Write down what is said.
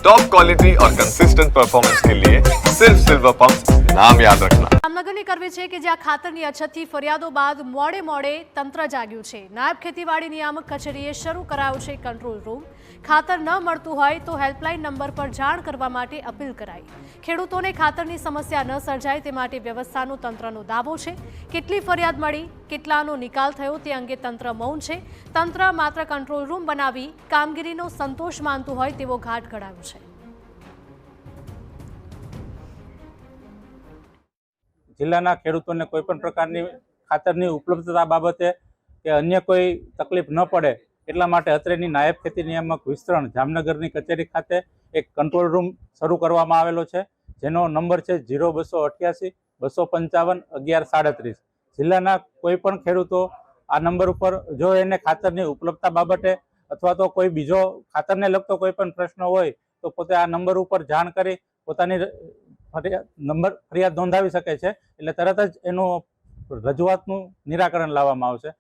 Top quality और consistent performance के लिए सिर्फ सिल्वर पंप नाम याद रखना। જામનગરની કરવી છે કે જ્યાં ખાતરની અછતથી ફરિયાદો બાદ મોડે તંત્ર જાગ્યું છે। નાયબ ખેતીવાડી નિયામક કચેરીએ શરૂ કરાયો છે કંટ્રોલ રૂમ। ખાતર ન મળતું હોય તો હેલ્પલાઇન નંબર પર જાણ કરવા માટે અપીલ કરાઈ। ખેડૂતોને ખાતરની સમસ્યા ન સર્જાય તે માટે વ્યવસ્થાનો તંત્રનો દાવો છે। કેટલી ફરિયાદ મળી, કેટલાનો નિકાલ થયો તે અંગે તંત્ર મૌન છે। તંત્ર માત્ર કંટ્રોલ રૂમ બનાવી કામગીરીનો સંતોષ માનતું હોય તેવો ઘાટ ઘડાયો છે। જિલ્લાના ખેડૂતોને કોઈપણ પ્રકારની ખાતરની ઉપલબ્ધતા બાબતે કે અન્ય કોઈ તકલીફ ન પડે એટલા માટે અત્રેની નાયબ ખેતી નિયામક વિસ્તરણ જામનગરની કચેરી ખાતે એક કંટ્રોલ રૂમ શરૂ કરવામાં આવેલો છે, જેનો નંબર છે 0288 255 1137। જિલ્લાના કોઈપણ ખેડૂતો આ નંબર ઉપર જો એને ખાતરની ઉપલબ્ધતા બાબતે અથવા તો કોઈ બીજો ખાતરને લગતો કોઈ પણ પ્રશ્ન હોય તો પોતે આ નંબર ઉપર જાણ કરી પોતાની ફરિયાદ નોંધાવી શકે છે। એટલે તરત જ એનું રજૂઆતનું નિરાકરણ લાવવામાં આવશે।